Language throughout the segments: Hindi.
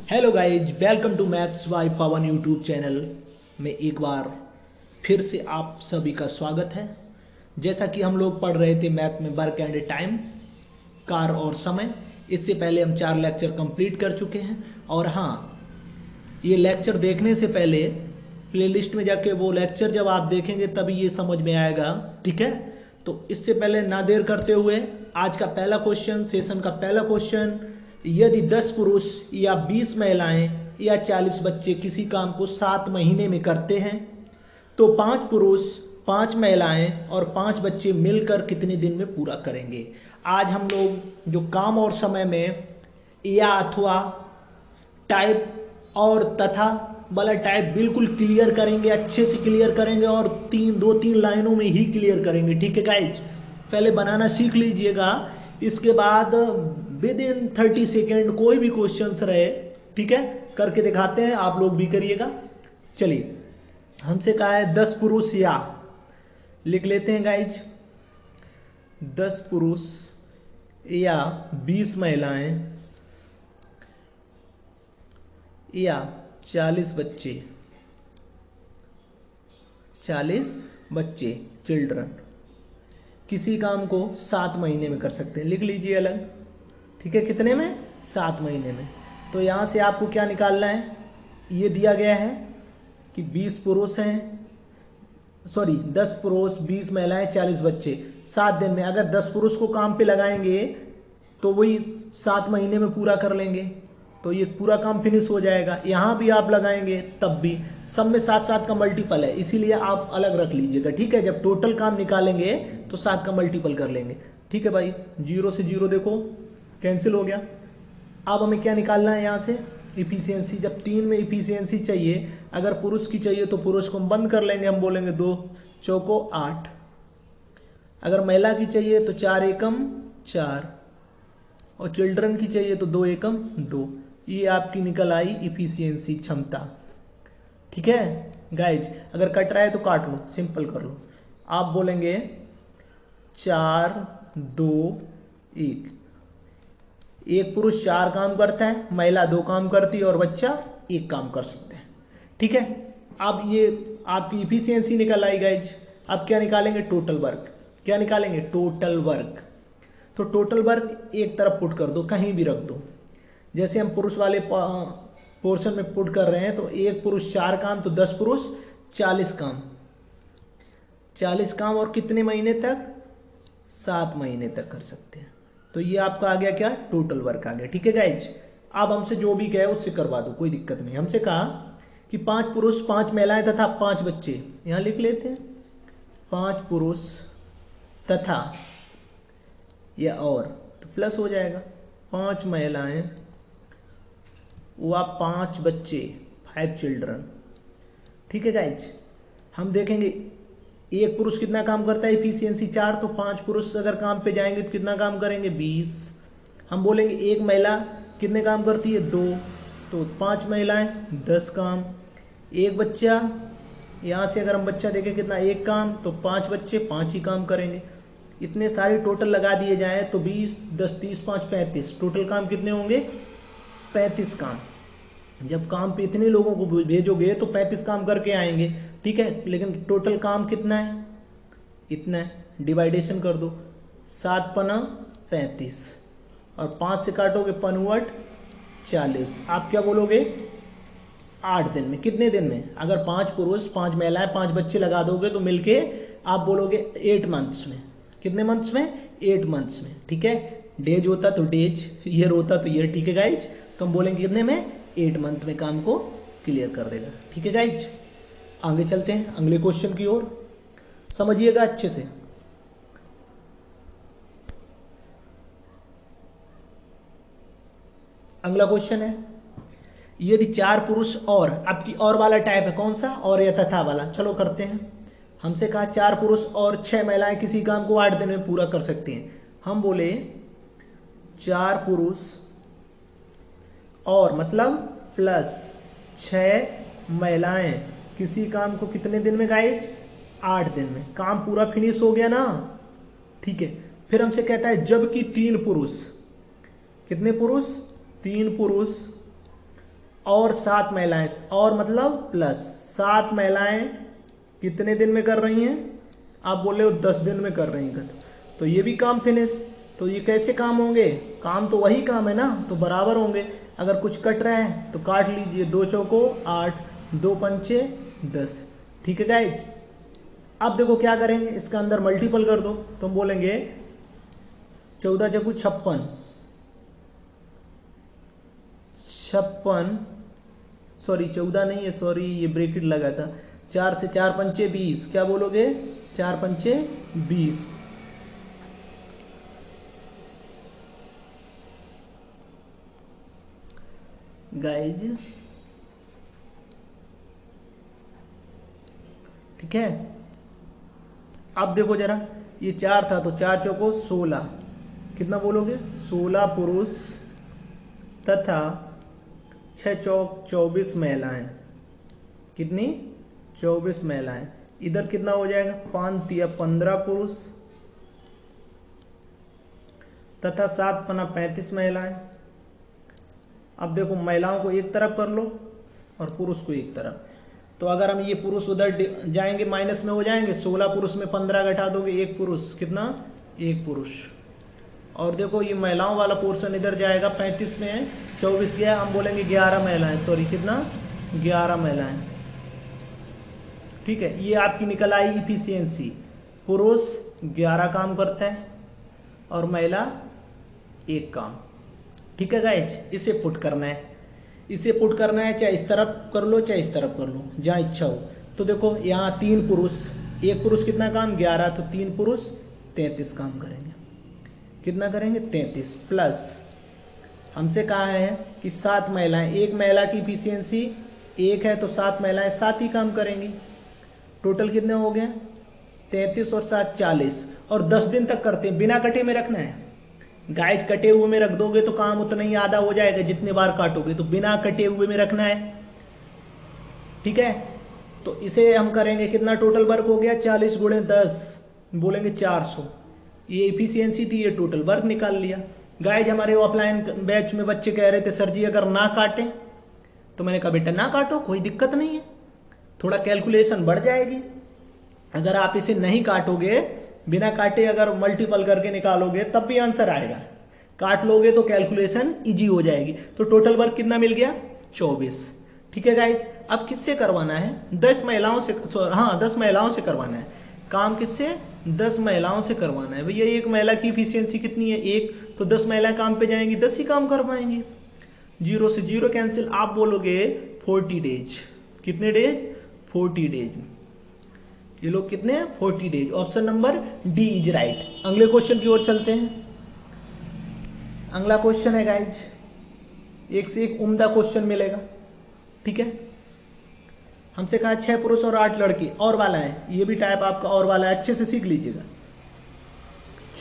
Hello guys, welcome to maths by Pawan YouTube channel में एक बार फिर से आप सभी का स्वागत है। जैसा कि हम लोग पढ़ रहे थे मैथ में वर्क एंड टाइम, कार और समय। इससे पहले हम 4 लेक्चर कंप्लीट कर चुके हैं। और हाँ, ये लेक्चर देखने से पहले प्लेलिस्ट में जाके वो लेक्चर जब आप देखेंगे तभी ये समझ में आएगा, ठीक है। तो इससे पहले ना देर करते हुए आज का पहला क्वेश्चन, सेशन का पहला क्वेश्चन, यदि 10 पुरुष या 20 महिलाएं या 40 बच्चे किसी काम को 7 महीने में करते हैं तो 5 पुरुष, 5 महिलाएं और 5 बच्चे मिलकर कितने दिन में पूरा करेंगे। आज हम लोग जो काम और समय में या अथवा टाइप और तथा वाला टाइप बिल्कुल क्लियर करेंगे, अच्छे से क्लियर करेंगे और 2-3 लाइनों में ही क्लियर करेंगे, ठीक है गाइज। पहले बनाना सीख लीजिएगा, इसके बाद विद इन 30 सेकेंड कोई भी क्वेश्चंस रहे, ठीक है, करके दिखाते हैं, आप लोग भी करिएगा। चलिए, हमसे कहा है 10 पुरुष या, लिख लेते हैं गाइज, 10 पुरुष या 20 महिलाएं या 40 बच्चे चिल्ड्रन किसी काम को 7 महीने में कर सकते हैं। लिख लीजिए अलग, ठीक है। कितने में? 7 महीने में। तो यहां से आपको क्या निकालना है, ये दिया गया है कि 20 पुरुष हैं, 10 पुरुष, 20 महिलाएं, 40 बच्चे 7 दिन में। अगर 10 पुरुष को काम पे लगाएंगे तो वही 7 महीने में पूरा कर लेंगे, तो ये पूरा काम फिनिश हो जाएगा। यहां भी आप लगाएंगे तब भी, सब में 7-7 का मल्टीपल है, इसीलिए आप अलग रख लीजिएगा, ठीक है। जब टोटल काम निकालेंगे तो 7 का मल्टीपल कर लेंगे, ठीक है भाई। 0 से 0 देखो कैंसिल हो गया। अब हमें क्या निकालना है यहाँ से, इफिशियंसी। जब 3 में इफिशियंसी चाहिए, अगर पुरुष की चाहिए तो पुरुष को हम बंद कर लेंगे, हम बोलेंगे 2 चौको 8। अगर महिला की चाहिए तो 4 एकम 4 और चिल्ड्रन की चाहिए तो 2 एकम 2। ये आपकी निकल आई इफिशियंसी, क्षमता, ठीक है गाइज। अगर कट रहा है तो काट लो, सिंपल कर लो। आप बोलेंगे 4 2 1। एक पुरुष 4 काम करता है, महिला 2 काम करती है और बच्चा 1 काम कर सकते हैं, ठीक है। अब ये आपकी इफिशियंसी निकल आई गाइज। अब क्या निकालेंगे, टोटल वर्क। क्या निकालेंगे, टोटल वर्क। तो टोटल वर्क एक तरफ पुट कर दो, कहीं भी रख दो। जैसे हम पुरुष वाले पोर्शन में पुट कर रहे हैं, तो एक पुरुष 4 काम, तो 10 पुरुष 40 काम, 40 काम और कितने महीने तक, 7 महीने तक कर सकते हैं। तो ये आपका आ गया क्या, टोटल वर्क आ गया, ठीक है गाइज। अब हमसे जो भी कहे उससे करवा दो, कोई दिक्कत नहीं। हमसे कहा कि 5 पुरुष, 5 महिलाएं तथा 5 बच्चे, यहां लिख लेते हैं 5 पुरुष तथा, या और तो प्लस हो जाएगा, 5 महिलाएं व 5 बच्चे, 5 चिल्ड्रन, ठीक है गाइज। हम देखेंगे एक पुरुष कितना काम करता है, इफिशियंसी 4, तो 5 पुरुष अगर काम पे जाएंगे तो कितना काम करेंगे, 20। हम बोलेंगे एक महिला कितने काम करती है, 2, तो 5 महिलाएं 10 काम। एक बच्चा, यहां से अगर हम बच्चा देखें कितना, 1 काम, तो 5 बच्चे 5 ही काम करेंगे। इतने सारे टोटल लगा दिए जाए तो 20 10 30 5 35, टोटल काम कितने होंगे, 35 काम। जब काम पे इतने लोगों को भेजोगे तो 35 काम करके आएंगे, ठीक है। लेकिन टोटल काम कितना है, इतना है। डिवाइडेशन कर दो, 7 पना 35 और 5 से काटोगे पनवट 40। आप क्या बोलोगे, 8 दिन में। कितने दिन में, अगर 5 पुरुष, 5 महिलाएं, 5 बच्चे लगा दोगे तो मिलके आप बोलोगे 8 मंथ्स में। कितने मंथ्स में, 8 मंथ्स में, ठीक है। डेज होता तो डेज, ईयर होता तो ईयर, ठीक है गाइज। तो हम बोलेंगे कितने में, 8 मंथ में काम को क्लियर कर देगा, ठीक है गाइज। आगे चलते हैं अगले क्वेश्चन की ओर, समझिएगा अच्छे से। अगला क्वेश्चन है, यदि 4 पुरुष और, आपकी और वाला टाइप है कौन सा, और या तथा वाला, चलो करते हैं। हमसे कहा 4 पुरुष और 6 महिलाएं किसी काम को 8 दिन में पूरा कर सकती हैं। हम बोले 4 पुरुष और मतलब प्लस 6 महिलाएं किसी काम को कितने दिन में गाइज, 8 दिन में। काम पूरा फिनिश हो गया ना, ठीक है। फिर हमसे कहता है जबकि 3 पुरुष, कितने पुरुष, 3 पुरुष और 7 महिलाएं, और मतलब प्लस 7 महिलाएं कितने दिन में कर रही हैं? आप बोले हो 10 दिन में कर रही हैं, तो ये भी काम फिनिश। तो ये कैसे काम होंगे? काम तो वही काम है ना, तो बराबर होंगे। अगर कुछ कट रहा है तो काट लीजिए, 2 चौको 8, 2 पंचे 10। ठीक है गाइज। अब देखो क्या करेंगे, इसका अंदर मल्टीपल कर दो, तो हम बोलेंगे 14 चौको 56, 56, सॉरी 14 नहीं है, सॉरी ये ब्रैकेट लगा था। 4 से 4 पंचे 20, क्या बोलोगे? 4 पंचे 20। गाइज ठीक है। अब देखो जरा, ये 4 था तो 4 चौको 16, कितना बोलोगे? 16 पुरुष तथा 6 चौक 24 महिलाएं। कितनी? 24 महिलाएं। इधर कितना हो जाएगा? 5 तिया 15 पुरुष तथा 7 पना 35 महिलाएं। अब देखो महिलाओं को एक तरफ कर लो और पुरुष को एक तरफ। तो अगर हम ये पुरुष उधर जाएंगे माइनस में हो जाएंगे, 16 पुरुष में 15 घटा दोगे, एक पुरुष, कितना? एक पुरुष। और देखो ये महिलाओं वाला पोर्शन इधर जाएगा, 35 में है, 24 गया, हम बोलेंगे 11 महिलाएं, सॉरी कितना? 11 महिलाएं। ठीक है, ये आपकी निकल आई इफिशियंसी। पुरुष 11 काम करता है और महिला 1 काम। ठीक है गाइज, इसे पुट करना है, इसे पुट करना है, चाहे इस तरफ कर लो चाहे इस तरफ कर लो, जहां इच्छा हो। तो देखो यहाँ 3 पुरुष, एक पुरुष कितना काम? 11, तो 3 पुरुष 33 काम करेंगे। कितना करेंगे? 33। प्लस हमसे कहा है कि 7 महिलाएं, एक महिला की इफिशियंसी 1 है, तो 7 महिलाएं 7 ही काम करेंगी। टोटल कितने हो गए? 33 और 7 40, और 10 दिन तक करते हैं, बिना कटे में रखना है। गाइस कटे हुए में रख दोगे तो काम उतना ही आधा हो जाएगा जितने बार काटोगे, तो बिना कटे हुए में रखना है। ठीक है, तो इसे हम करेंगे, कितना टोटल वर्क हो गया? 40 गुणे 10, बोलेंगे 400। ये इफिशियंसी थी, ये टोटल वर्क निकाल लिया। गाइस हमारे ऑफलाइन बैच में बच्चे कह रहे थे सर जी अगर ना काटें, तो मैंने कहा बेटा ना काटो, कोई दिक्कत नहीं है, थोड़ा कैलकुलेशन बढ़ जाएगी। अगर आप इसे नहीं काटोगे, बिना काटे अगर मल्टीपल करके निकालोगे तब भी आंसर आएगा, काट लोगे तो कैलकुलेशन इजी हो जाएगी। तो टोटल वर्क कितना मिल गया? 24। ठीक है गाइज, अब किससे करवाना है? 10 महिलाओं से, हाँ 10 महिलाओं से करवाना है काम। किससे? 10 महिलाओं से करवाना है। भैया एक महिला की इफिशियंसी कितनी है? 1, तो 10 महिला काम पे जाएंगी, 10 ही काम कर पाएंगी। 0 से 0 कैंसिल, आप बोलोगे 40 डेज। कितने डेज? 40 डेज। ये लोग कितने हैं? 40 days. Option number D is right. अगले क्वेश्चन की ओर चलते हैं। अगला क्वेश्चन है गाइज, एक से एक उम्दा क्वेश्चन मिलेगा। ठीक है, हमसे कहा 6 पुरुष और 8 लड़के, और वाला है, ये भी टाइप आपका और वाला है, अच्छे से सीख लीजिएगा।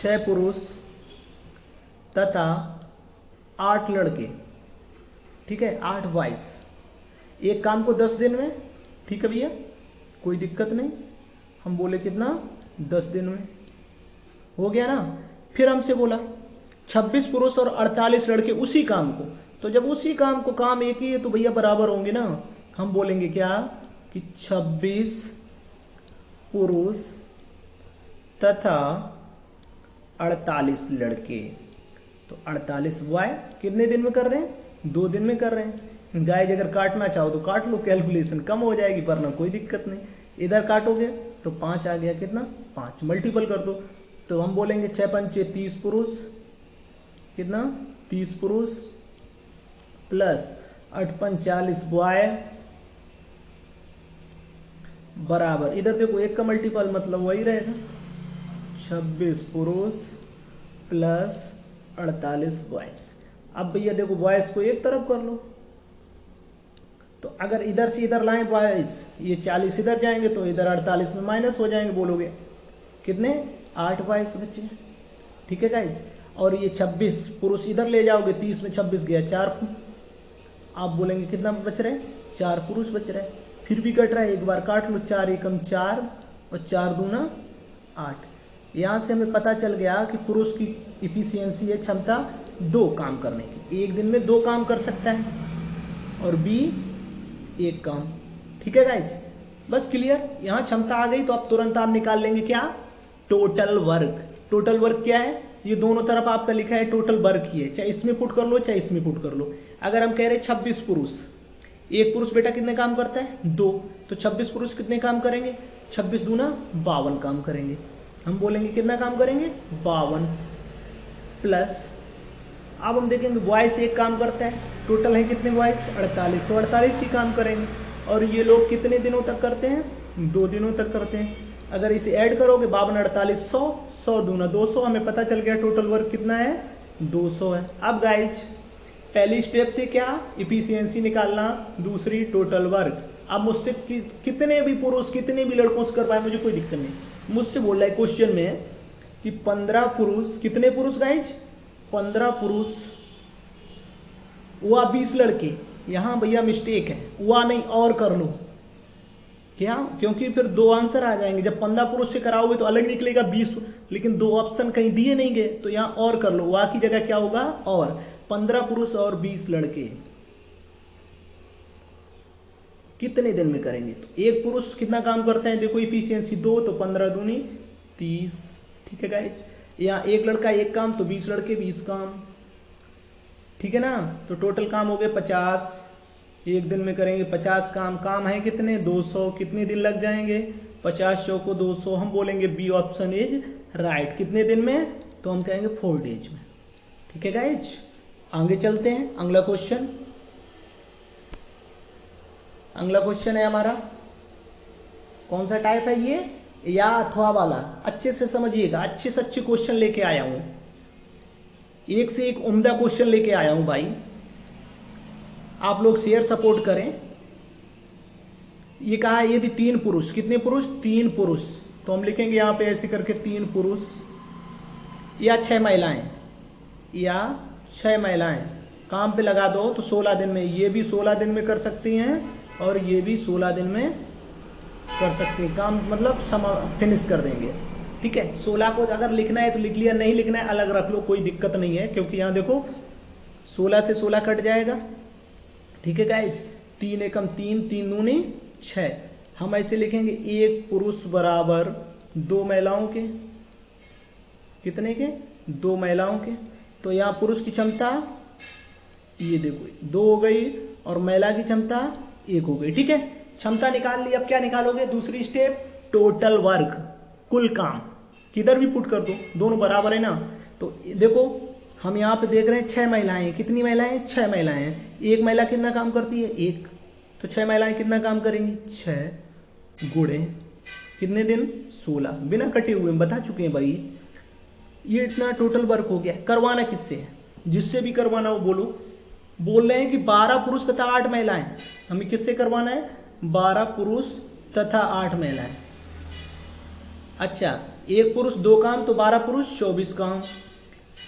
6 पुरुष तथा 8 लड़के, ठीक है, 8 बॉयज, एक काम को 10 दिन में। ठीक है भैया, कोई दिक्कत नहीं, हम बोले कितना? 10 दिन में हो गया ना। फिर हमसे बोला 26 पुरुष और 48 लड़के उसी काम को, तो जब उसी काम को, काम एक ही है तो भैया बराबर होंगे ना। हम बोलेंगे क्या कि 26 पुरुष तथा 48 लड़के, तो 48 बॉय कितने दिन में कर रहे हैं? 2 दिन में कर रहे हैं। गाइस अगर काटना चाहो तो काट लो, कैलकुलेशन कम हो जाएगी, वरना कोई दिक्कत नहीं। इधर काटोगे तो 5 आ गया, कितना? 5, मल्टीपल कर दो, तो हम बोलेंगे 6 पंचे 30 पुरुष, कितना? 30 पुरुष प्लस 8 पंच 40 बॉय बराबर, इधर देखो एक का मल्टीपल मतलब वही रहेगा, 26 पुरुष प्लस 48 बॉयज। अब भैया देखो बॉयज को एक तरफ कर लो, तो अगर इधर से इधर लाएं बॉयज, ये 40 इधर जाएंगे तो इधर 48 में माइनस हो जाएंगे, बोलोगे कितने? 8 बॉयज बचे। ठीक है गाइज, और ये 26 पुरुष इधर ले जाओगे, 30 में 26 गया 4, आप बोलेंगे कितना बच रहे? 4 पुरुष बच रहे। फिर भी कट रहा है, एक बार काट लो, 4 एकम 4 और 4 दूना 8। यहां से हमें पता चल गया कि पुरुष की इफिशियंसी है, क्षमता 2 काम करने की, एक दिन में 2 काम कर सकता है। और बी एक काम। ठीक है गाइज, बस क्लियर। यहां क्षमता आ गई तो अब तुरंत आप निकाल लेंगे क्या, टोटल वर्क। टोटल वर्क क्या है, ये दोनों तरफ आपका लिखा है टोटल वर्क ही है, चाहे इसमें पुट कर लो चाहे इसमें पुट कर लो। अगर हम कह रहे 26 पुरुष, एक पुरुष बेटा कितने काम करता है, 2, तो 26 पुरुष कितने काम करेंगे, 26 दूना 52 काम करेंगे। हम बोलेंगे कितना काम करेंगे, 52 प्लस, अब हम देखेंगे बॉयज एक काम करता है, टोटल है कितने बॉयज, 48, तो 48 ही काम करेंगे। और ये लोग कितने दिनों तक करते हैं, 2 दिनों तक करते हैं। अगर इसे ऐड करोगे 52 48 100, 100 दूना 200, हमें पता चल गया टोटल वर्क कितना है, 200 है। अब गाइज पहली स्टेप थी क्या, इफिशियंसी निकालना, दूसरी टोटल वर्क। अब मुझसे कितने भी पुरुष कितने भी लड़कों से करवाए मुझे कोई दिक्कत नहीं। मुझसे बोल रहा है क्वेश्चन में कि 15 पुरुष, कितने पुरुष गाइज, 15 पुरुष हुआ 20 लड़के। यहां भैया मिस्टेक है, हुआ नहीं और कर लो, क्या, क्योंकि फिर 2 आंसर आ जाएंगे। जब 15 पुरुष से कराओगे तो अलग निकलेगा 20, लेकिन 2 ऑप्शन कहीं दिए नहीं गए, तो यहां और कर लो, हुआ की जगह क्या होगा और। 15 पुरुष और 20 लड़के कितने दिन में करेंगे, तो एक पुरुष कितना काम करते हैं, देखो इफिशियंसी 2, तो 15 दूनी 30। ठीक है गाइज, यहाँ एक लड़का एक काम, तो 20 लड़के 20 काम। ठीक है ना, तो टोटल काम हो गए 50, एक दिन में करेंगे 50 काम। काम है कितने, 200, कितने दिन लग जाएंगे, 50 100 को 200, हम बोलेंगे बी ऑप्शन इज राइट। कितने दिन में, तो हम कहेंगे 4 डेज में। ठीक है गाइज, आगे चलते हैं, अगला क्वेश्चन। अगला क्वेश्चन है हमारा, कौन सा टाइप है ये, या अथवा वाला। अच्छे से समझिएगा, अच्छे से अच्छे क्वेश्चन लेके आया हूं, एक से एक उम्दा क्वेश्चन लेके आया हूं भाई, आप लोग शेयर सपोर्ट करें। ये कहा है यदि 3 पुरुष, कितने पुरुष, 3 पुरुष, तो हम लिखेंगे यहां पे ऐसे करके 3 पुरुष या 6 महिलाएं, या 6 महिलाएं काम पे लगा दो तो 16 दिन में, ये भी 16 दिन में कर सकती हैं और ये भी 16 दिन में कर सकती हैं काम, मतलब फिनिश कर देंगे। ठीक है, 16 को अगर लिखना है तो लिख लिया, नहीं लिखना है अलग रख लो, कोई दिक्कत नहीं है, क्योंकि यहां देखो 16 से 16 कट जाएगा। ठीक है गाइज, 3 एकम 3, 3 दूनी 6। हम ऐसे लिखेंगे एक पुरुष बराबर 2 महिलाओं के, कितने के, 2 महिलाओं के। तो यहां पुरुष की क्षमता ये देखो 2 हो गई और महिला की क्षमता 1 हो गई। ठीक है, क्षमता निकाल ली। अब क्या निकालोगे, दूसरी स्टेप, टोटल वर्क, कुल काम, किधर भी पुट कर दो, दोनों बराबर है ना। तो देखो हम यहाँ पे देख रहे हैं 6 महिलाएं, कितनी महिलाएं, 6 महिलाएं हैं। एक महिला कितना काम करती है, 1, तो 6 महिलाएं कितना काम करेंगी, 6 गुणे कितने दिन, 16, बिना कटे हुए बता चुके हैं भाई। ये इतना टोटल वर्क हो गया। करवाना किससे है, जिससे भी करवाना हो बोलो। बोल रहे हैं कि 12 पुरुष तथा 8 महिलाएं, हमें किससे करवाना है, 12 पुरुष तथा 8 महिलाएं। अच्छा, एक पुरुष 2 काम तो 12 पुरुष 24 काम,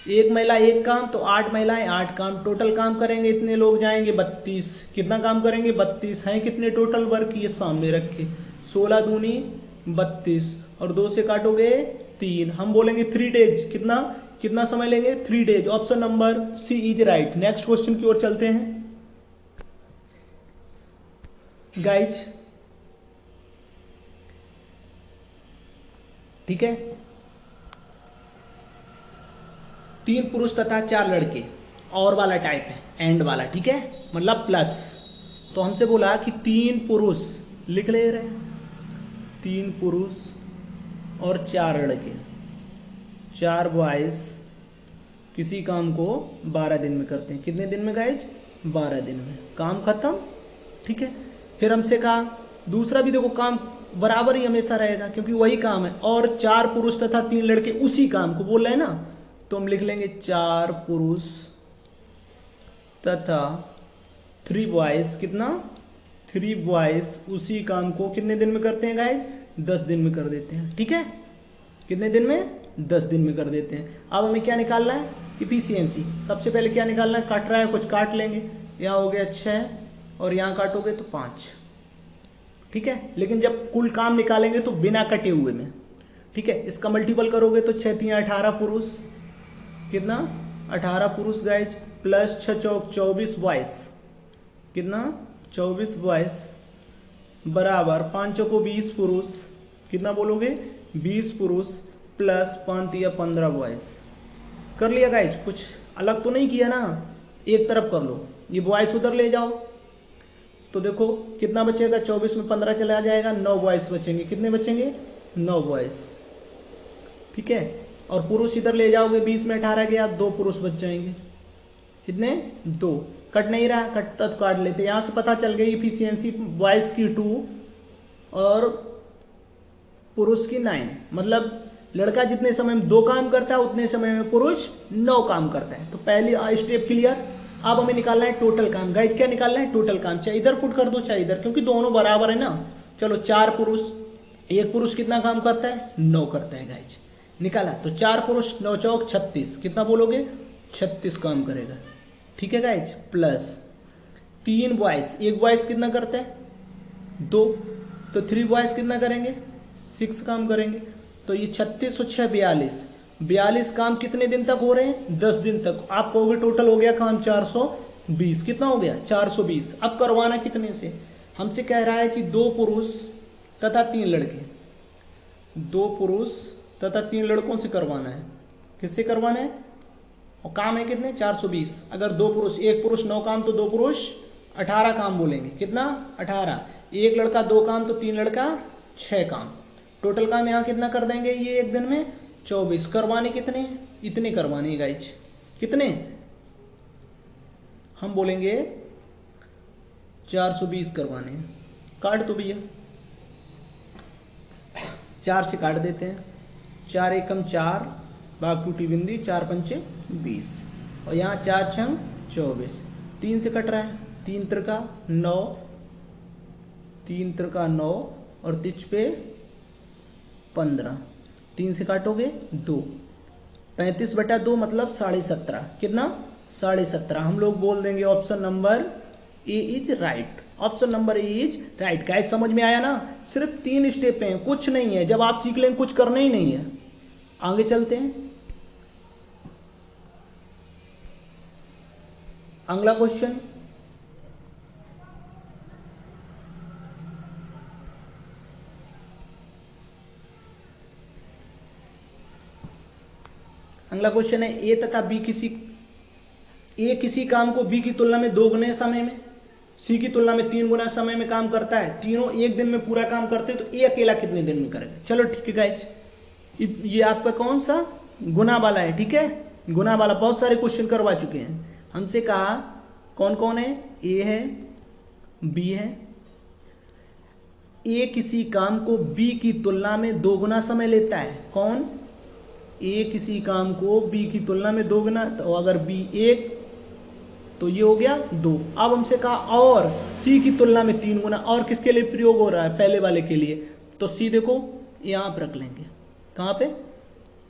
एक महिला 1 काम तो 8 महिलाएं 8 काम। टोटल काम करेंगे इतने लोग जाएंगे 32, कितना काम करेंगे 32 हैं। कितने टोटल वर्क, ये सामने रखे, 16 दूनी 32 और 2 से काटोगे 3, हम बोलेंगे 3 डेज। कितना कितना समय लेंगे, 3 days. Option number C is right. Next question की ओर चलते हैं गाइज। ठीक है, 3 पुरुष तथा 4 लड़के, और वाला टाइप है, एंड वाला। ठीक है, मतलब प्लस। तो हमसे बोला कि 3 पुरुष, लिख ले रहे, 3 पुरुष और 4 लड़के, 4 बॉयज किसी काम को 12 दिन में करते हैं। कितने दिन में गाइज, 12 दिन में, काम खत्म। ठीक है, फिर हमसे कहा दूसरा भी देखो काम बराबर ही हमेशा रहेगा क्योंकि वही काम है, और 4 पुरुष तथा 3 लड़के उसी काम को बोल रहे हैं ना, तो हम लिख लेंगे 4 पुरुष तथा 3 बॉयज, कितना, 3 बॉयज उसी काम को कितने दिन में करते हैं गाइज, 10 दिन में कर देते हैं। ठीक है, कितने दिन में, 10 दिन में कर देते हैं। अब हमें क्या निकालना है, इफिशियंसी। सबसे पहले क्या निकालना है, काट रहा है कुछ काट लेंगे, यहाँ हो गया 6 और यहाँ काटोगे तो 5। ठीक है, लेकिन जब कुल काम निकालेंगे तो बिना कटे हुए में। ठीक है, इसका मल्टीपल करोगे तो 6 3 18 पुरुष, कितना, 18 पुरुष गाइज, प्लस 6 चौक 24 बॉयज। कितना 24 बॉयज बराबर 5 को 20 पुरुष, कितना बोलोगे 20 पुरुष प्लस 5 या 15 बॉयज। कर लिया गाइज, कुछ अलग तो नहीं किया ना, एक तरफ कर लो, ये बॉयज उधर ले जाओ तो देखो कितना बचेगा, 24 में 15 चला जाएगा, 9 बॉयज बचेंगे। कितने बचेंगे 9 बॉयज, ठीक है। और पुरुष इधर ले जाओगे, 20 में 18 गया, 2 पुरुष बच जाएंगे। कितने 2, कट नहीं रहा, कटता तो काट लेते। यहां से पता चल गई इफिशियंसी बॉयज की 2 और पुरुष की 9, मतलब लड़का जितने समय में 2 काम करता है उतने समय में पुरुष 9 काम करता है। तो पहली स्टेप क्लियर। अब हमें निकालना है टोटल काम। गाइज क्या निकालना है, टोटल काम, चाहे इधर पुट कर दो चाहे इधर, क्योंकि दोनों बराबर है ना। चलो 4 पुरुष, 1 पुरुष कितना काम करता है 9 करता है गाइज, निकाला। तो 4 पुरुष 9 चौक 36, कितना बोलोगे 36 काम करेगा, ठीक है गाइज। प्लस 3 बॉयज, 1 बॉयज कितना करता है 2, तो 3 बॉयज कितना करेंगे 6 काम करेंगे। तो ये 36 और 6 42 काम कितने दिन तक हो रहे हैं 10 दिन तक। आप कहोगे टोटल हो गया काम 420, कितना हो गया 420। अब करवाना कितने से, हमसे कह रहा है कि 2 पुरुष तथा 3 लड़के, 2 पुरुष तथा 3 लड़कों से करवाना है। किससे करवाना है, और काम है कितने 420। अगर 2 पुरुष, 1 पुरुष 9 काम तो 2 पुरुष 18 काम बोलेंगे, कितना 18। 1 लड़का 2 काम तो 3 लड़का 6 काम। टोटल काम यहां कितना कर देंगे ये एक दिन में 24। करवाने कितने, इतने करवाने गाइज, कितने हम बोलेंगे 420 करवाने। काट दो भैया, 4 से काट देते हैं, 4 एकम 4 भाग टूटी बिंदी, 4 पंचे 20 और यहाँ 4 छंग 24। 3 से कट रहा है, 3 त्रिका 9, 3 त्रिका 9 और 3 पे 15। 3 से काटोगे 2, 35/2 मतलब 17.5, कितना 17.5। हम लोग बोल देंगे option number A is right, option number A is right. Guys समझ में आया ना, सिर्फ 3 स्टेप हैं, कुछ नहीं है। जब आप सीख लेंगे कुछ करना ही नहीं है। आगे चलते हैं, अगला क्वेश्चन। अगला क्वेश्चन है ए तथा बी किसी काम को बी की तुलना में 2 गुने समय में, सी की तुलना में 3 गुना समय में काम करता है। तीनों एक दिन में पूरा काम करते हैं, तो ए अकेला कितने दिन में करेगा। चलो ठीक है गाइज, ये आपका कौन सा गुना वाला है, ठीक है, गुना वाला। बहुत सारे क्वेश्चन करवा चुके हैं। हमसे कहा कौन कौन है, ए है, बी है। ए किसी काम को बी की तुलना में 2 गुना समय लेता है। कौन, ए किसी काम को बी की तुलना में 2 गुना, तो अगर बी 1 तो ये हो गया 2। अब हमसे कहा और सी की तुलना में 3 गुना, और किसके लिए प्रयोग हो रहा है, पहले वाले के लिए। तो सी देखो यहां पर रख लेंगे, कहां पे,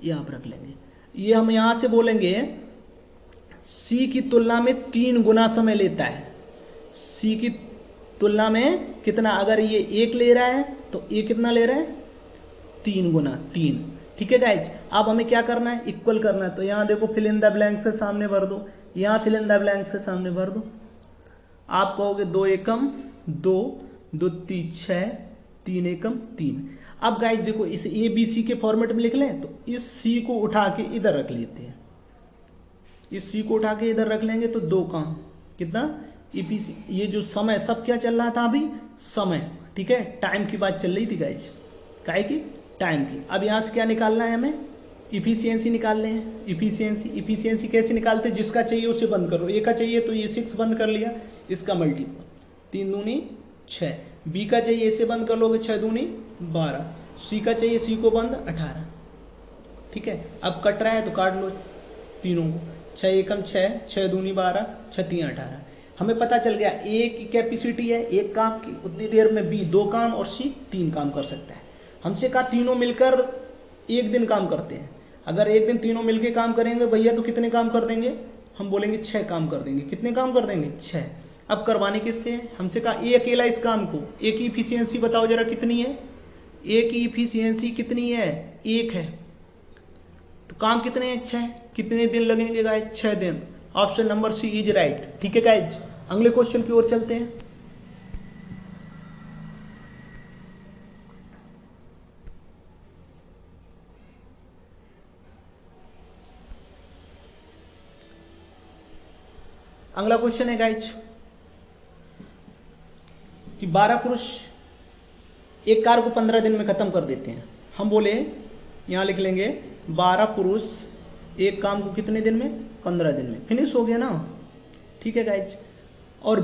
यहां पर रख लेंगे। ये हम यहां से बोलेंगे सी की तुलना में 3 गुना समय लेता है। सी की तुलना में कितना, अगर ये 1 ले रहा है तो ये कितना ले रहा है 3 गुना 3, ठीक है गाइज। अब हमें क्या करना है, इक्वल करना है। तो यहां देखो फिल इन द ब्लैंक से सामने भर दो, यहां फिल इन द ब्लैंक से सामने भर दो। आप कहोगे 2 एकम 2, 2 3 6, 3 एकम 3। अब गाइज देखो इसे ए बी सी के फॉर्मेट में लिख लें, तो इस सी को उठा के इधर रख लेते हैं, इस सी को उठा के इधर रख लेंगे तो 2 काम, कितना ईपीसी। ये जो समय सब क्या चल रहा था अभी, समय, ठीक है, टाइम की बात चल रही थी गाइज, काहे की, टाइम की। अब यहां से क्या निकालना है हमें, इफिशियंसी निकालने हैं। इफिशियंसी कैसे निकालते हैं, जिसका चाहिए उसे बंद करो। ए का चाहिए तो ये 6 बंद कर लिया, इसका मल्टीपल 3 दूनी 6। बी का चाहिए इसे बंद कर लोगे, 6 दूनी 12। सी का चाहिए, सी को बंद 18, ठीक है। अब कट रहा है तो काट लो तीनों को, 6 एकम 6, 6 दूनी 12, 6 3 18। हमें पता चल गया ए की कैपेसिटी है 1 काम की, उतनी देर में बी 2 काम और सी 3 काम कर सकता है। हमसे कहा तीनों मिलकर 1 दिन काम करते हैं। अगर एक दिन तीनों मिलकर काम करेंगे भैया तो कितने काम कर देंगे, हम बोलेंगे 6 काम कर देंगे। कितने काम कर देंगे 6। अब करवाने किससे, हमसे कहा ए अकेला इस काम को, ए की इफिशियंसी बताओ जरा कितनी है, ए की इफिशियंसी कितनी है 1 है, तो काम कितने हैं 6। कितने दिन लगेंगे गाइज 6 दिन। Option number C is right, ठीक है गाइज। अगले क्वेश्चन की ओर चलते हैं। अगला क्वेश्चन है गाइज कि 12 पुरुष एक कार को 15 दिन में खत्म कर देते हैं। हम बोले यहां लिख लेंगे 12 पुरुष एक काम को कितने दिन में? 15 दिन में। फिनिश हो गया ना, ठीक है गाइज। और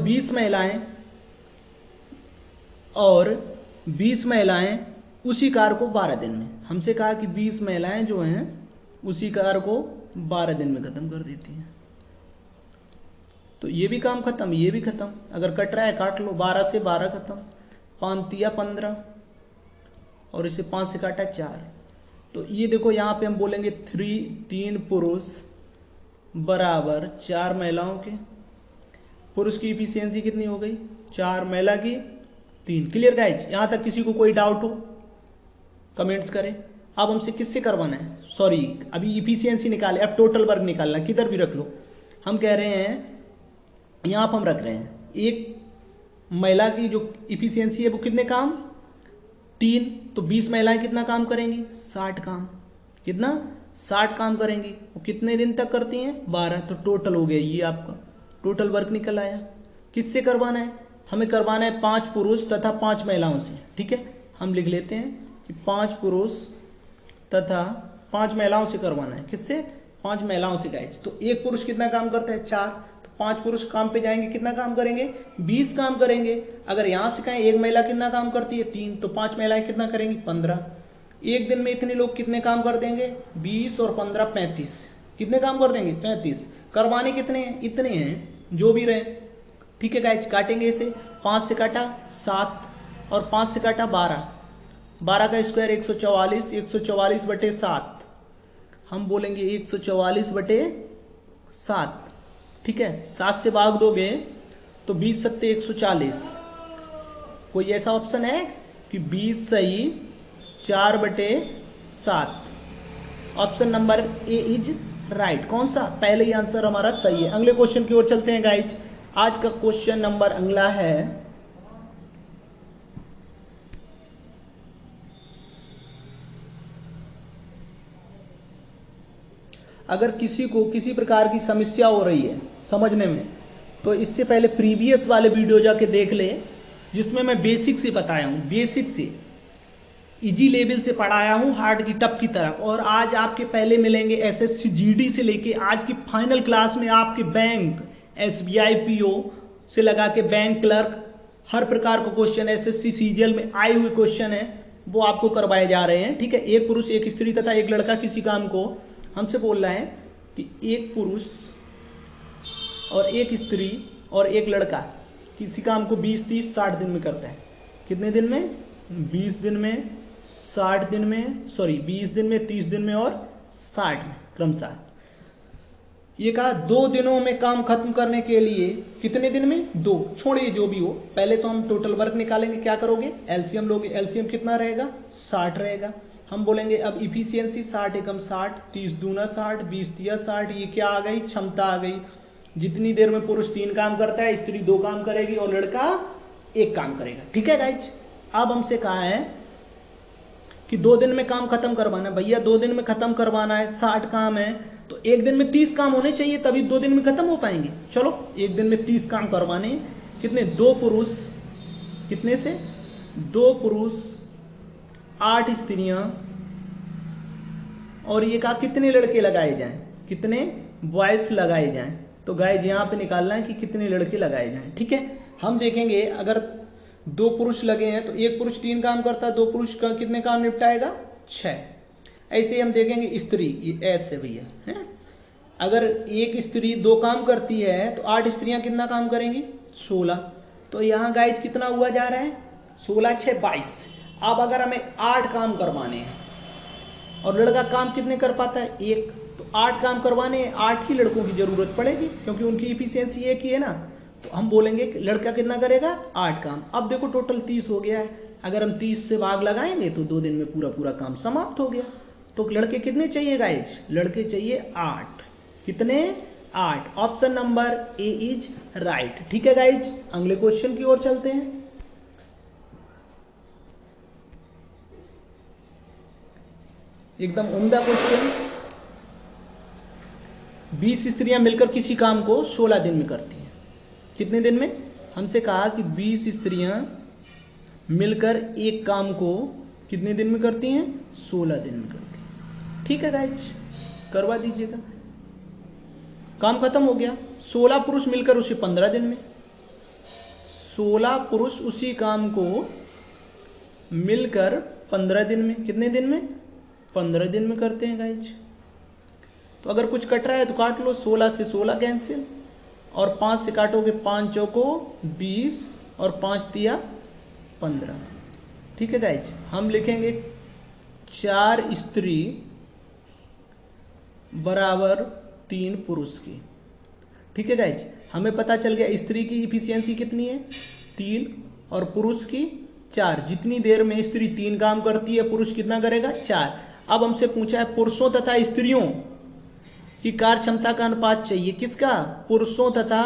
20 महिलाएं उसी कार को 12 दिन में। हमसे कहा कि 20 महिलाएं जो हैं उसी कार को 12 दिन में खत्म कर देती हैं। तो ये भी काम खत्म, ये भी खत्म। अगर कट रहा है काट लो, 12 से 12 खत्म, 5 तिया 15 और इसे 5 से काटा 4। तो ये देखो यहां पे हम बोलेंगे 3 पुरुष बराबर 4 महिलाओं के। पुरुष की इफिशियंसी कितनी हो गई? 4, महिला की 3। Clear guys? यहां तक किसी को कोई डाउट हो कमेंट्स करें। अब हमसे किससे करवाना है? सॉरी, अभी इफिशियंसी निकाले, अब टोटल वर्क निकालना। किधर भी रख लो, हम कह रहे हैं यहां पर हम रख रहे हैं एक महिला की जो इफिशियंसी है वो कितने काम? 3। तो 20 महिलाएं कितना काम करेंगी? 60 काम। कितना? 60 काम करेंगी। वो कितने दिन तक करती हैं? 12। तो टोटल हो गया, ये आपका टोटल वर्क निकल आया। किससे करवाना है? हमें करवाना है 5 पुरुष तथा 5 महिलाओं से। ठीक है, हम लिख लेते हैं कि 5 पुरुष तथा 5 महिलाओं से करवाना है। किससे? 5 महिलाओं से गाइस। तो एक पुरुष कितना काम करता है? 4। 5 पुरुष काम पे जाएंगे, कितना काम करेंगे? 20 काम करेंगे। अगर यहां से कहें एक महिला कितना काम करती है? 3। तो 5 महिलाएं कितना करेंगी? 15। एक दिन में इतने लोग कितने काम कर देंगे? 20 और 15 35। कितने काम कर देंगे? 35। करवाने कितने हैं? इतने हैं जो भी रहे। ठीक है गाइज, काटेंगे इसे। 5 से काटा 7 और 5 से काटा 12। 12 का स्क्वायर 144। 144 बटे 7 हम बोलेंगे 144 बटे 7। ठीक है, 7 से भाग दोगे तो 20 सत्ते 140। कोई ऐसा ऑप्शन है कि 20 सही 4 बटे 7? Option number A is right. कौन सा? पहले ही आंसर हमारा सही है। अगले क्वेश्चन की ओर चलते हैं गाइज। आज का क्वेश्चन नंबर अगला है अगर किसी को किसी प्रकार की समस्या हो रही है समझने में, तो इससे पहले प्रीवियस वाले वीडियो जाके देख ले, जिसमें मैं बेसिक से बताया हूं, बेसिक से इजी लेवल से पढ़ाया हूं हार्ड की टफ की तरफ। और आज आपके पहले मिलेंगे एसएससी जीडी से लेके आज की फाइनल क्लास में आपके बैंक, एसबीआई पीओ से लगा के बैंक क्लर्क, हर प्रकार का क्वेश्चन एसएससी सीजीएल में आए हुए क्वेश्चन है वो आपको करवाए जा रहे हैं। ठीक है, एक पुरुष एक स्त्री तथा एक लड़का किसी काम को, हमसे बोल रहा है कि एक पुरुष और एक स्त्री और एक लड़का किसी काम को 20 30 60 दिन में करता है। कितने दिन में? 20 दिन में, 60 दिन में, सॉरी 20 दिन में, 30 दिन में और 60 में क्रमशः। ये कहा 2 दिनों में काम खत्म करने के लिए कितने दिन में? 2। छोड़िए जो भी हो, पहले तो हम टोटल वर्क निकालेंगे। क्या करोगे? एलसीएम लोगे। एलसीएम कितना रहेगा? 60 रहेगा। हम बोलेंगे अब इफिशियंसी 60 एकम 60, 30 दूना 60, 20 तिया 60। ये क्या आ गई? क्षमता आ गई। जितनी देर में पुरुष 3 काम करता है, स्त्री 2 काम करेगी और लड़का 1 काम करेगा। ठीक है गाइज, अब हमसे कहा है कि 2 दिन में काम खत्म करवाना है। भैया 2 दिन में खत्म करवाना है, 60 काम है तो एक दिन में 30 काम होने चाहिए, तभी 2 दिन में खत्म हो पाएंगे। चलो एक दिन में 30 काम करवाने। कितने? 2 पुरुष, कितने से? 2 पुरुष 8 स्त्रियां और ये कहा कितने लड़के लगाए जाएं? कितने बॉयज लगाए जाएं? तो गाइज यहां पे निकालना है कि कितने लड़के लगाए जाएं। ठीक है, हम देखेंगे अगर 2 पुरुष लगे हैं तो एक पुरुष 3 काम करता है, 2 पुरुष का कितने काम निपटाएगा? 6। ऐसे ही हम देखेंगे स्त्री, ये ऐसे भैया है, अगर एक स्त्री 2 काम करती है तो 8 स्त्रियां कितना काम करेंगी? 16। तो यहां गाइज कितना हुआ जा रहा है? 16 6 22। अब अगर हमें 8 काम करवाने हैं और लड़का काम कितने कर पाता है? 1। तो 8 काम करवाने हैं, 8 ही लड़कों की जरूरत पड़ेगी क्योंकि उनकी इफिशियंसी 1 ही है ना। तो हम बोलेंगे कि लड़का कितना करेगा? 8 काम। अब देखो टोटल 30 हो गया है। अगर हम 30 से भाग लगाएंगे तो 2 दिन में पूरा पूरा काम समाप्त हो गया। तो लड़के कितने चाहिए गाइज? लड़के चाहिए 8। कितने? 8। Option number A is right. ठीक है गाइज, अगले क्वेश्चन की ओर चलते हैं। एकदम उम्दा क्वेश्चन। 20 स्त्रियां मिलकर किसी काम को 16 दिन में करती हैं। कितने दिन में? हमसे कहा कि 20 स्त्रियां मिलकर एक काम को कितने दिन में करती हैं? 16 दिन में करती हैं। ठीक है गाइज, करवा दीजिएगा। काम खत्म हो गया। 16 पुरुष मिलकर उसे 15 दिन में, 16 पुरुष उसी काम को मिलकर 15 दिन में, कितने दिन में? 15 दिन में करते हैं गाइज। तो अगर कुछ कट रहा है तो काट लो। 16 से 16 कैंसिल, और 5 से काटोगे 5 चौको 20 और 5 तिया 15। ठीक है गाइज, हम लिखेंगे 4 स्त्री बराबर 3 पुरुष की। ठीक है गाइज, हमें पता चल गया स्त्री की इफिशियंसी कितनी है? 3, और पुरुष की 4। जितनी देर में स्त्री 3 काम करती है, पुरुष कितना करेगा? 4। अब हमसे पूछा है पुरुषों तथा स्त्रियों की कार्य क्षमता का अनुपात चाहिए। किसका? पुरुषों तथा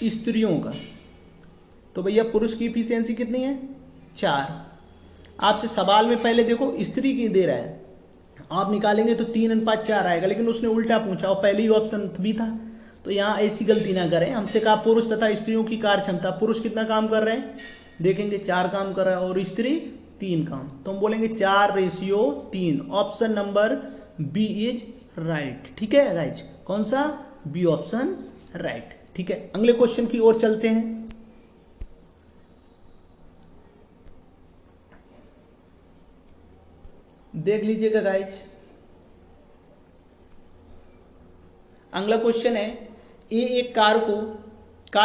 स्त्रियों का। तो भैया पुरुष की इफिशियंसी कितनी है? 4। आपसे सवाल में पहले देखो स्त्री की दे रहा है, आप निकालेंगे तो 3:4 आएगा, लेकिन उसने उल्टा पूछा और पहले ही ऑप्शन भी था। तो यहाँ ऐसी गलती ना करें। हमसे कहा पुरुष तथा स्त्रियों की कार्य क्षमता। पुरुष कितना काम कर रहे हैं? देखेंगे 4 काम कर रहा है, और स्त्री 3 काम। तो हम बोलेंगे 4:3। Option number B is right. ठीक है गाइज, कौन सा? B option right. ठीक है, अगले क्वेश्चन की ओर चलते हैं। देख लीजिएगा गाइज, अगला क्वेश्चन है ए एक कार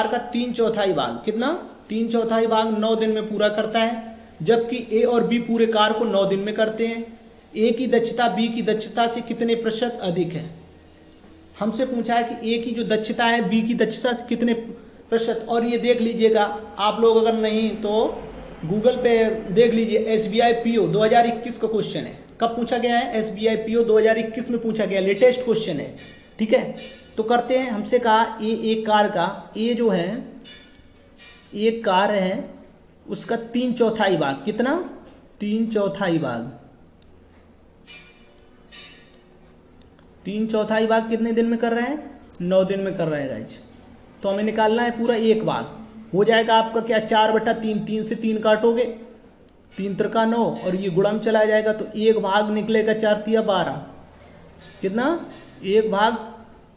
का 3/4 भाग, कितना? 3/4 भाग 9 दिन में पूरा करता है, जबकि ए और बी पूरे कार को 9 दिन में करते हैं। ए की दक्षता बी की दक्षता से कितने प्रतिशत अधिक है? हमसे पूछा है कि ए की जो दक्षता है बी की दक्षता से कितने प्रतिशत। और ये देख लीजिएगा, आप लोग अगर नहीं तो गूगल पे देख लीजिए, एसबीआई पीओ 2021 का क्वेश्चन है। कब पूछा गया है? एसबीआई पीओ 2021 में पूछा गया, लेटेस्ट क्वेश्चन है। ठीक है, तो करते हैं। हमसे कहा ए एक कार का, ए जो है एक कार है उसका 3/4 भाग, कितना? 3/4 भाग। 3/4 भाग कितने दिन में कर रहा है? 9 दिन में कर रहा है गाइज। तो हमें निकालना है पूरा एक भाग। हो जाएगा आपका क्या? 4/3। 3 से 3 काटोगे, 3 त्रिका 9, और ये गुणा में चला जाएगा तो एक भाग निकलेगा। 4 तिया 12, कितना? एक भाग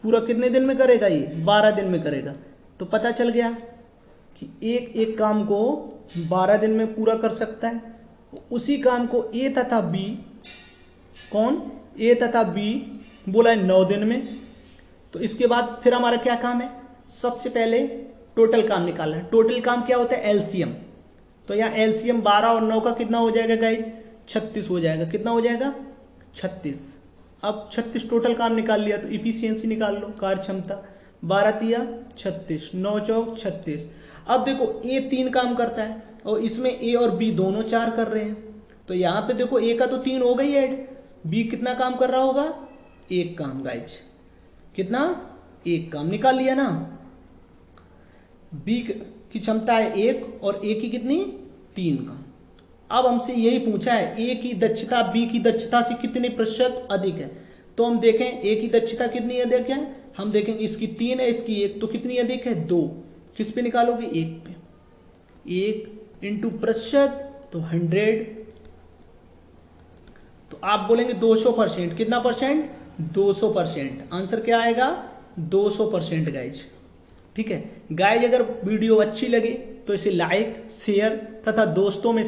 पूरा कितने दिन में करेगा? ये 12 दिन में करेगा। तो पता चल गया कि एक काम को 12 दिन में पूरा कर सकता है। उसी काम को ए तथा बी, कौन? ए तथा बी बोला है 9 दिन में। तो इसके बाद फिर हमारा क्या काम है? सबसे पहले टोटल काम निकालना है। टोटल काम क्या होता है? एलसीएम। तो यहाँ एलसीएम 12 और 9 का कितना हो जाएगा गाइज? 36 हो जाएगा। कितना हो जाएगा? 36। अब 36 टोटल काम निकाल लिया, तो इफिशियंसी निकाल लो, कार्य क्षमता। 12 तिया 36, 9 चौक 36। अब देखो ए 3 काम करता है और इसमें ए और बी दोनों 4 कर रहे हैं। तो यहाँ पे देखो ए का तो 3 हो गई ऐड, बी कितना काम कर रहा होगा? 1 काम गाइज। कितना? 1 काम निकाल लिया ना। बी की क्षमता है 1 और ए की कितनी? 3 काम। अब हमसे यही पूछा है ए की दक्षता बी की दक्षता से कितने प्रतिशत अधिक है। तो हम देखें ए की दक्षता कितनी अधिक है। हम देखेंगे इसकी 3 है, इसकी 1, तो कितनी अधिक है? 2। किस पे निकालोगे? 1 पे। 1 इंटू प्रतिशत तो 100। तो आप बोलेंगे 200%। कितना परसेंट? 200%। आंसर क्या आएगा? 200% गाइज। ठीक है गाइज, अगर वीडियो अच्छी लगे तो इसे लाइक, शेयर तथा दोस्तों में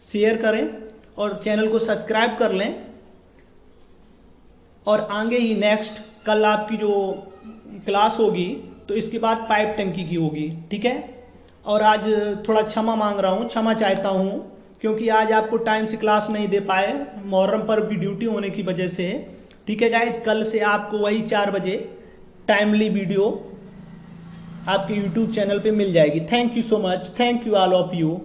शेयर करें और चैनल को सब्सक्राइब कर लें। और आगे ही नेक्स्ट कल आपकी जो क्लास होगी तो इसके बाद पाइप टंकी की होगी। ठीक है, और आज थोड़ा क्षमा मांग रहा हूँ, क्षमा चाहता हूँ, क्योंकि आज आपको टाइम से क्लास नहीं दे पाए, मुहर्रम पर भी ड्यूटी होने की वजह से। ठीक है गाइज, कल से आपको वही 4 बजे टाइमली वीडियो आपके YouTube चैनल पे मिल जाएगी। Thank you so much, thank you all of you.